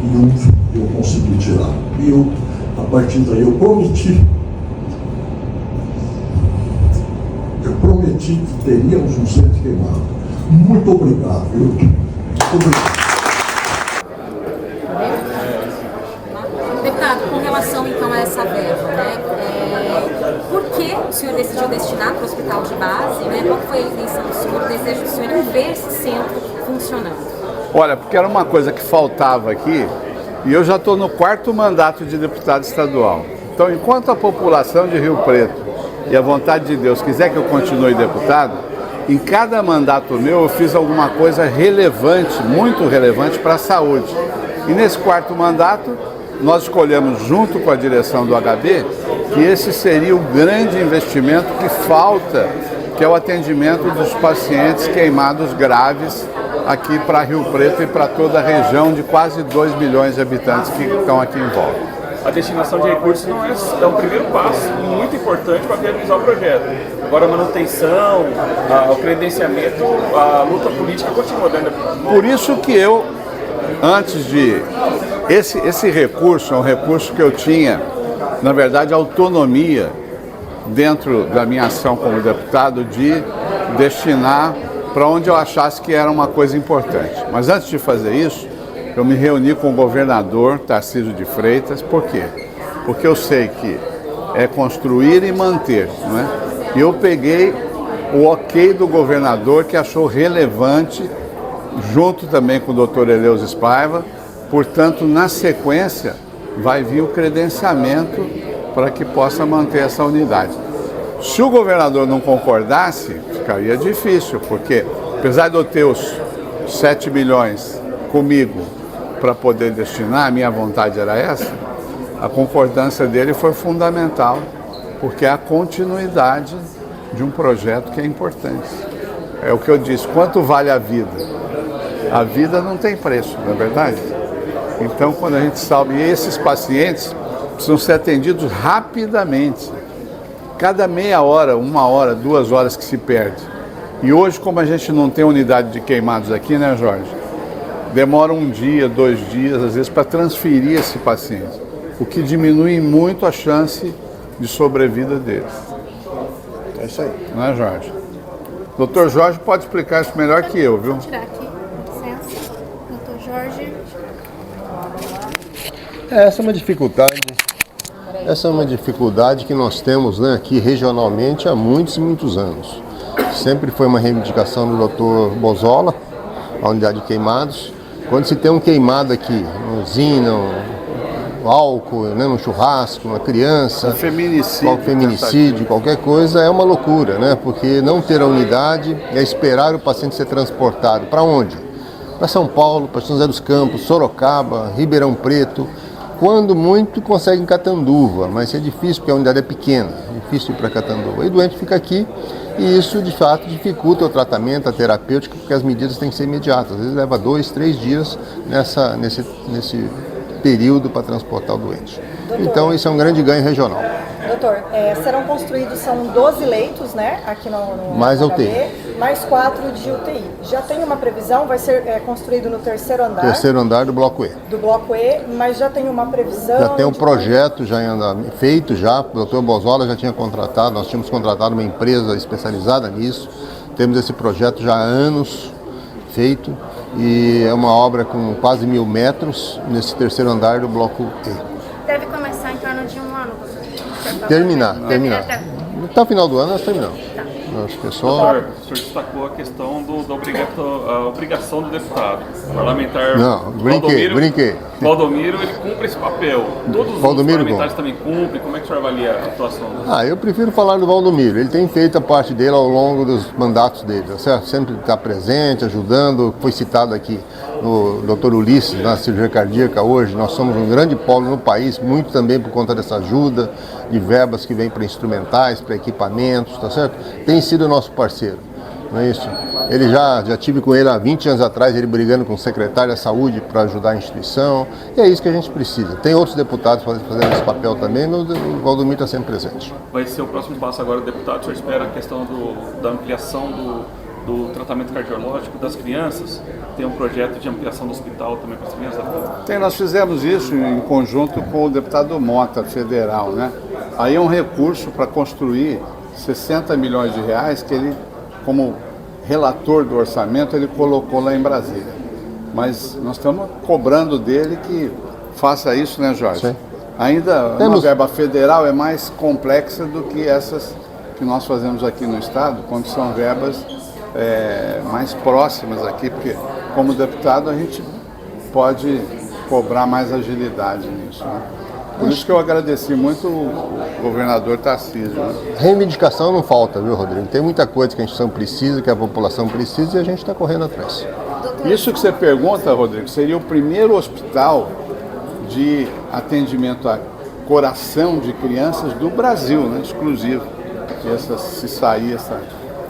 e eu consegui tirar. E eu, a partir daí, eu prometi que teríamos um centro queimado. Muito obrigado, viu? Muito obrigado. Deputado, com relação então a essa verba, né? Por que o senhor decidiu destinar para o hospital de base, né? Qual foi a intenção do senhor, o desejo do senhor em ver esse centro funcionando? Olha, porque era uma coisa que faltava aqui e eu já estou no 4º mandato de deputado estadual. Então, enquanto a população de Rio Preto e a vontade de Deus quiser que eu continue deputado, em cada mandato meu eu fiz alguma coisa relevante, muito relevante para a saúde. E nesse 4º mandato, nós escolhemos, junto com a direção do HB, que esse seria o grande investimento que falta, que é o atendimento dos pacientes queimados graves aqui para Rio Preto e para toda a região de quase 2 milhões de habitantes que estão aqui em volta. A destinação de recursos não é um primeiro passo muito importante para viabilizar o projeto. Agora a manutenção, o credenciamento, a luta política continua dentro. Por isso que eu, antes de... Esse recurso é um recurso que eu tinha, na verdade, autonomia dentro da minha ação como deputado de destinar para onde eu achasse que era uma coisa importante. Mas antes de fazer isso, eu me reuni com o governador Tarcísio de Freitas. Por quê? Porque eu sei que é construir e manter, não é? E eu peguei o ok do governador, que achou relevante, junto também com o doutor Eleus Paiva. Portanto, na sequência, vai vir o credenciamento para que possa manter essa unidade. Se o governador não concordasse, ficaria difícil, porque apesar de eu ter os 7 milhões comigo para poder destinar, a minha vontade era essa, a concordância dele foi fundamental, porque é a continuidade de um projeto que é importante. É o que eu disse, quanto vale a vida? A vida não tem preço, não é verdade? Então, quando a gente salva, e esses pacientes precisam ser atendidos rapidamente. Cada meia hora, 1 hora, 2 horas que se perde. E hoje, como a gente não tem unidade de queimados aqui, né, Jorge? Demora 1 dia, 2 dias, às vezes, para transferir esse paciente, o que diminui muito a chance de sobrevida deles. É isso aí. Não é, Jorge? Doutor Jorge pode explicar isso melhor que eu, viu? Vou tirar aqui, licença. Doutor Jorge. Essa é uma dificuldade que nós temos, né, aqui regionalmente há muitos e muitos anos. Sempre foi uma reivindicação do Dr. Bozola, a unidade de queimados. Quando se tem um queimado aqui, uma usina, um álcool, né, um churrasco, uma criança, feminicídio, qualquer coisa, é uma loucura, né? Porque não ter a unidade é esperar o paciente ser transportado. Para onde? Para São Paulo, para São José dos Campos, Sorocaba, Ribeirão Preto. Quando muito, consegue em Catanduva, mas é difícil porque a unidade é pequena, é difícil ir para Catanduva. E o doente fica aqui e isso, de fato, dificulta o tratamento, a terapêutica, porque as medidas têm que ser imediatas. Às vezes leva 2, 3 dias nesse período para transportar o doente. Doutor, então, isso é um grande ganho regional. Doutor, serão construídos, são 12 leitos, né, aqui no Mais HB, UTI. mais 4 de UTI. Já tem uma previsão, vai ser construído no 3º andar? 3º andar do Bloco E. Do Bloco E, mas já tem uma previsão? Já tem um projeto já feito já, o doutor Bozola já tinha contratado, nós tínhamos contratado uma empresa especializada nisso, temos esse projeto já há anos feito e é uma obra com quase 1.000 metros nesse 3º andar do Bloco E. Deve começar em torno de 1 ano, professor. Terminar. Até o final do ano nós terminamos. Acho que é só... Doutor, o senhor destacou a questão da obrigação do deputado. O parlamentar brinquei. Valdomiro, ele cumpre esse papel. Todos os parlamentares também cumprem. Como é que o senhor avalia a atuação? Eu prefiro falar do Valdomiro. Ele tem feito a parte dele ao longo dos mandatos dele, tá certo? Sempre está presente, ajudando. Foi citado aqui no Dr. Ulisses, na cirurgia cardíaca hoje. Nós somos um grande polo no país, muito também por conta dessa ajuda de verbas que vem para instrumentais, para equipamentos, tá certo? Tem sido nosso parceiro, não é isso? Ele já tive com ele há 20 anos atrás, ele brigando com o secretário da Saúde para ajudar a instituição, e é isso que a gente precisa. Tem outros deputados fazendo esse papel também, mas o Valdomiro está sempre presente. Vai ser o próximo passo agora, deputado, o senhor espera a questão da ampliação do tratamento cardiológico das crianças, tem um projeto de ampliação do hospital também para as crianças? Nós fizemos isso em conjunto com o deputado Mota, federal, né? Aí é um recurso para construir 60 milhões de reais que ele, como relator do orçamento, ele colocou lá em Brasília. Mas nós estamos cobrando dele que faça isso, né, Jorge? Sim. Ainda uma verba federal é mais complexa do que essas que nós fazemos aqui no Estado, quando são verbas mais próximas aqui, porque como deputado a gente pode cobrar mais agilidade nisso, né? Por isso que eu agradeci muito o governador Tarcísio. Né? Reivindicação não falta, viu, Rodrigo? Tem muita coisa que a instituição precisa, que a população precisa e a gente está correndo atrás. Isso que você pergunta, Rodrigo, seria o primeiro hospital de atendimento a coração de crianças do Brasil, né? Exclusivo. Se sair,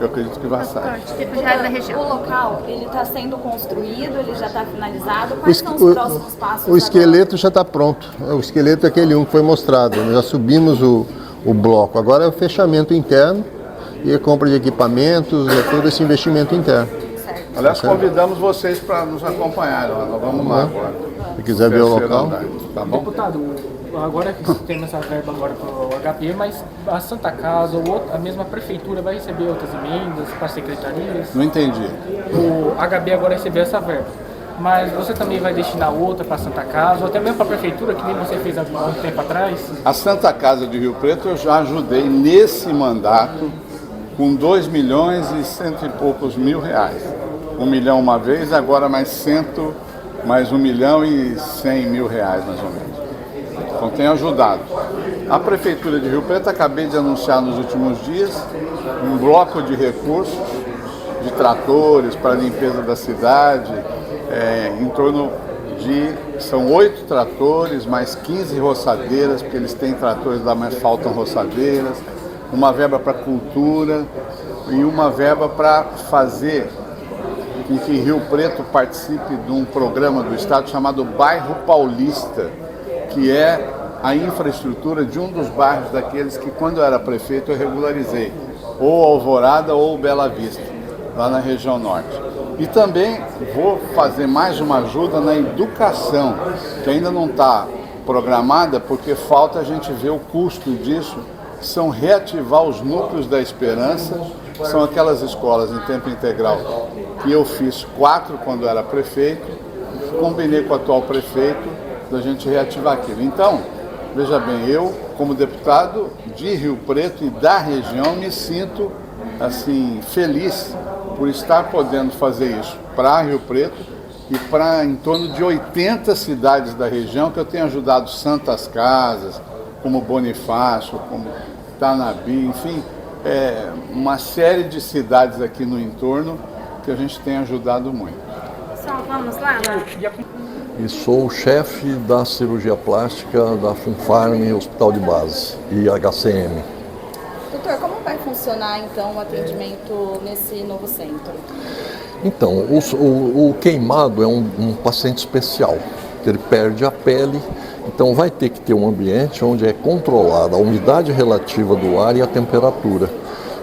eu acredito que vai sair. Já é da região. O local, ele está sendo construído, ele já está finalizado. Quais são os próximos passos? O esqueleto já está pronto. O esqueleto é aquele que foi mostrado. Nós já subimos o bloco. Agora é o fechamento interno e a compra de equipamentos, todo esse investimento interno. Aliás, convidamos vocês para nos acompanharem. Nós vamos lá agora. Se quiser ver o local. Tá bom? Deputado, agora que temos essa verba agora para o HP, mas a Santa Casa ou a mesma prefeitura vai receber outras emendas para secretarias? Não entendi. O HB agora recebeu essa verba, mas você também vai destinar outra para a Santa Casa ou até mesmo para a prefeitura, que nem você fez há um tempo atrás? A Santa Casa de Rio Preto eu já ajudei nesse mandato com 2 milhões e cento e poucos mil reais. 1 milhão uma vez, agora mais 1 milhão e 100 mil reais mais ou menos. Então tem ajudado. A Prefeitura de Rio Preto, acabei de anunciar nos últimos dias, um bloco de recursos, de tratores para a limpeza da cidade, em torno de, são 8 tratores, mais 15 roçadeiras, porque eles têm tratores lá, mas faltam roçadeiras, uma verba para cultura e uma verba para fazer com que Rio Preto participe de um programa do Estado chamado Bairro Paulista, que é a infraestrutura de um dos bairros daqueles que, quando eu era prefeito, eu regularizei, ou Alvorada ou Bela Vista, lá na região norte. E também vou fazer mais uma ajuda na educação, que ainda não está programada, porque falta a gente ver o custo disso, que são reativar os núcleos da esperança, que são aquelas escolas em tempo integral que eu fiz 4 quando era prefeito, combinei com o atual prefeito da gente reativar aquilo. Então, veja bem, eu, como deputado de Rio Preto e da região, me sinto assim feliz por estar podendo fazer isso para Rio Preto e para em torno de 80 cidades da região, que eu tenho ajudado Santas Casas, como Bonifácio, como Tanabi, enfim, uma série de cidades aqui no entorno que a gente tem ajudado muito. Pessoal, vamos lá? E sou o chefe da cirurgia plástica da Funfarm Hospital de Base e HCM. Doutor, como vai funcionar então o atendimento nesse novo centro? Então, o queimado é um paciente especial, que ele perde a pele, então vai ter que ter um ambiente onde é controlada a umidade relativa do ar e a temperatura.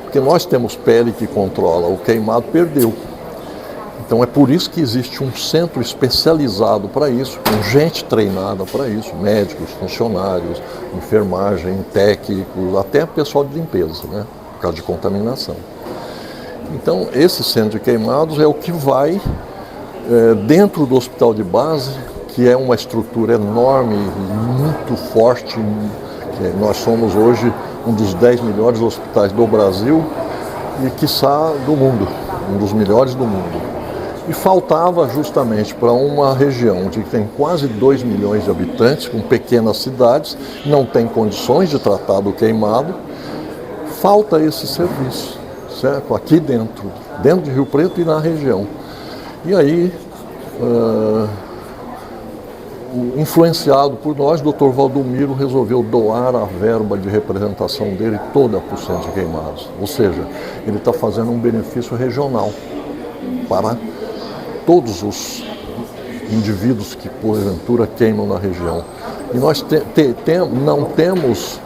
Porque nós temos pele que controla, o queimado perdeu. Então é por isso que existe um centro especializado para isso, com gente treinada para isso, médicos, funcionários, enfermagem, técnicos, até pessoal de limpeza, né, por causa de contaminação. Então esse centro de queimados é o que vai dentro do hospital de base, que é uma estrutura enorme, muito forte. Nós somos hoje um dos 10 melhores hospitais do Brasil e, quiçá, do mundo, um dos melhores do mundo. E faltava justamente para uma região onde tem quase 2 milhões de habitantes, com pequenas cidades, não tem condições de tratar do queimado, falta esse serviço, certo? Aqui dentro de Rio Preto e na região. E aí, influenciado por nós, o Dr. Valdomiro resolveu doar a verba de representação dele toda para o Centro de Queimados. Ou seja, ele está fazendo um benefício regional para todos os indivíduos que porventura queimam na região. E nós não temos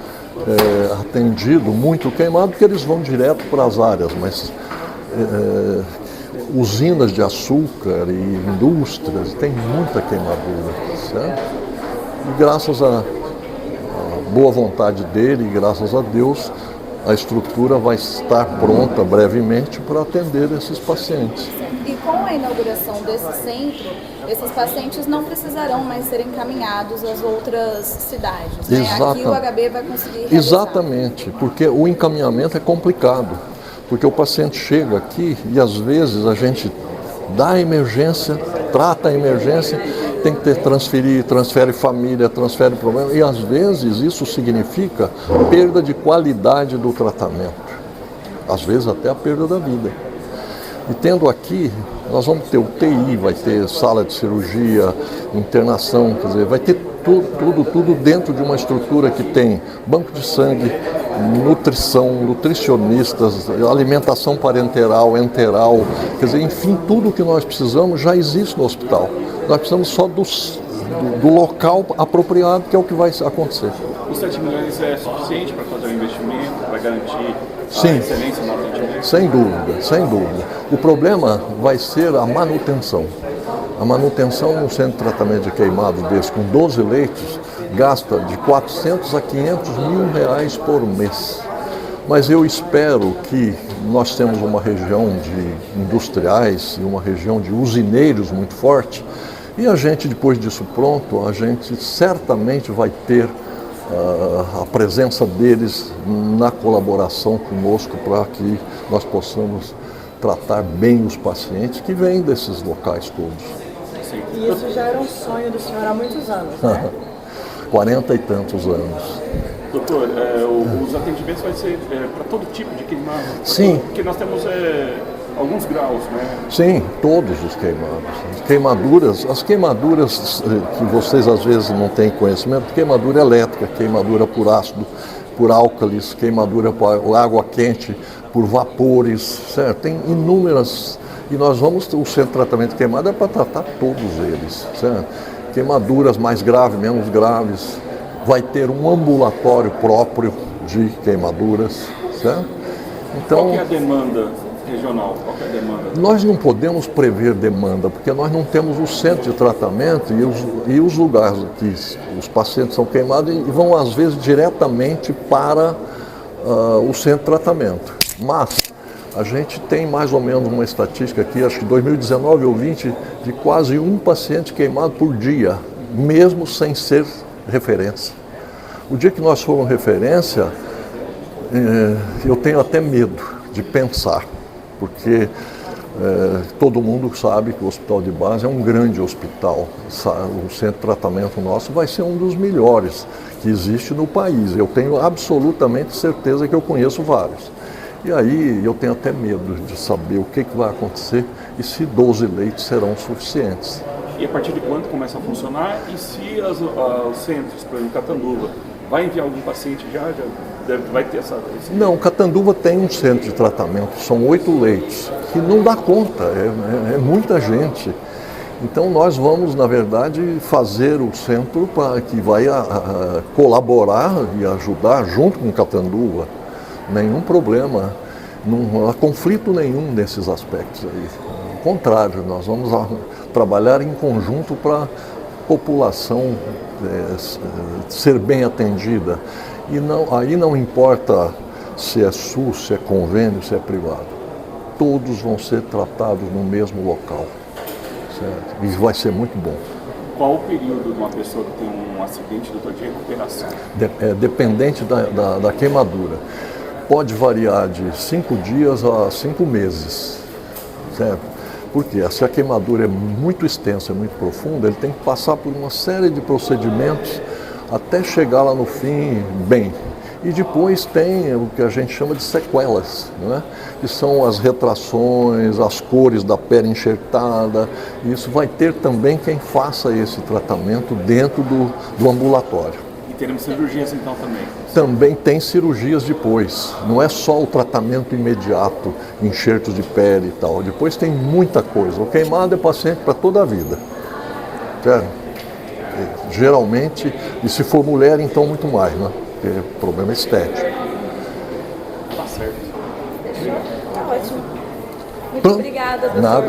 atendido muito queimado, porque eles vão direto para as áreas, mas usinas de açúcar e indústrias, tem muita queimadura, certo? E graças à boa vontade dele, e graças a Deus, a estrutura vai estar pronta brevemente para atender esses pacientes. E com a inauguração desse centro, esses pacientes não precisarão mais ser encaminhados às outras cidades, né? Aqui o HB vai conseguir realizar. Exatamente, porque o encaminhamento é complicado, porque o paciente chega aqui e às vezes a gente dá a emergência, trata a emergência, tem que transfere família, transfere problema, e às vezes isso significa perda de qualidade do tratamento, às vezes até a perda da vida. E tendo aqui, nós vamos ter UTI, vai ter sala de cirurgia, internação, quer dizer, vai ter tudo dentro de uma estrutura que tem banco de sangue, nutrição, nutricionistas, alimentação parenteral, enteral, quer dizer, enfim, tudo o que nós precisamos já existe no hospital. Nós precisamos só do local apropriado, que é o que vai acontecer. Os 7 milhões é suficiente para fazer o investimento, para garantir a excelência no atendimento? Sem dúvida, sem dúvida. O problema vai ser a manutenção. A manutenção num centro de tratamento de queimado desse, com 12 leitos, gasta de 400 a 500 mil reais por mês. Mas eu espero que nós temos uma região de industriais e uma região de usineiros muito forte, e a gente, depois disso pronto, a gente certamente vai ter a presença deles na colaboração conosco para que nós possamos tratar bem os pacientes que vêm desses locais todos. E isso já era um sonho do senhor há muitos anos, né? 40 e tantos anos. Doutor, os atendimentos vão ser para todo tipo de queimado? Sim. Porque nós temos alguns graus, né? Sim, todos os queimados. As queimaduras que vocês às vezes não têm conhecimento, queimadura elétrica, queimadura por ácido, por álcalis, queimadura por água quente, por vapores, certo? Tem inúmeras, e nós vamos, o centro de tratamento de queimada é para tratar todos eles, certo? Queimaduras mais graves, menos graves, vai ter um ambulatório próprio de queimaduras, certo? Então, qual que é a demanda regional? Qual que é a demanda? Nós não podemos prever demanda, porque nós não temos o centro de tratamento e os lugares que os pacientes são queimados e vão às vezes diretamente para o centro de tratamento. Mas a gente tem mais ou menos uma estatística aqui, acho que 2019 ou 20, de quase um paciente queimado por dia, mesmo sem ser referência. O dia que nós formos referência, eu tenho até medo de pensar, porque todo mundo sabe que o hospital de base é um grande hospital. O centro de tratamento nosso vai ser um dos melhores que existe no país. Eu tenho absolutamente certeza que eu conheço vários. E aí eu tenho até medo de saber o que vai acontecer e se 12 leitos serão suficientes. E a partir de quando começa a funcionar? E se os centros, por exemplo, Catanduva, vai enviar algum paciente vai ter essa... Não, Catanduva tem um centro de tratamento, são 8 leitos, que não dá conta, é muita gente. Então nós vamos, na verdade, fazer o centro que vai colaborar e ajudar junto com Catanduva. Nenhum problema, não há conflito nenhum nesses aspectos aí. Ao contrário, nós vamos trabalhar em conjunto para a população ser bem atendida. E aí não importa se é SUS, se é convênio, se é privado. Todos vão ser tratados no mesmo local. Certo? E vai ser muito bom. Qual o período de uma pessoa que tem um acidente, doutor, de recuperação? Dependente da queimadura. Pode variar de 5 dias a 5 meses, certo? Porque se a queimadura é muito extensa, muito profunda, ele tem que passar por uma série de procedimentos até chegar lá no fim bem. E depois tem o que a gente chama de sequelas, né? Que são as retrações, as cores da pele enxertada. E isso vai ter também quem faça esse tratamento dentro do ambulatório. Teremos cirurgias então também? Também tem cirurgias depois, não é só o tratamento imediato, enxertos de pele e tal, depois tem muita coisa. O queimado é paciente para toda a vida, certo? Geralmente, e se for mulher então muito mais, né? Porque é problema estético. Tá certo. Tá ótimo. Muito obrigada, doutor. Nada.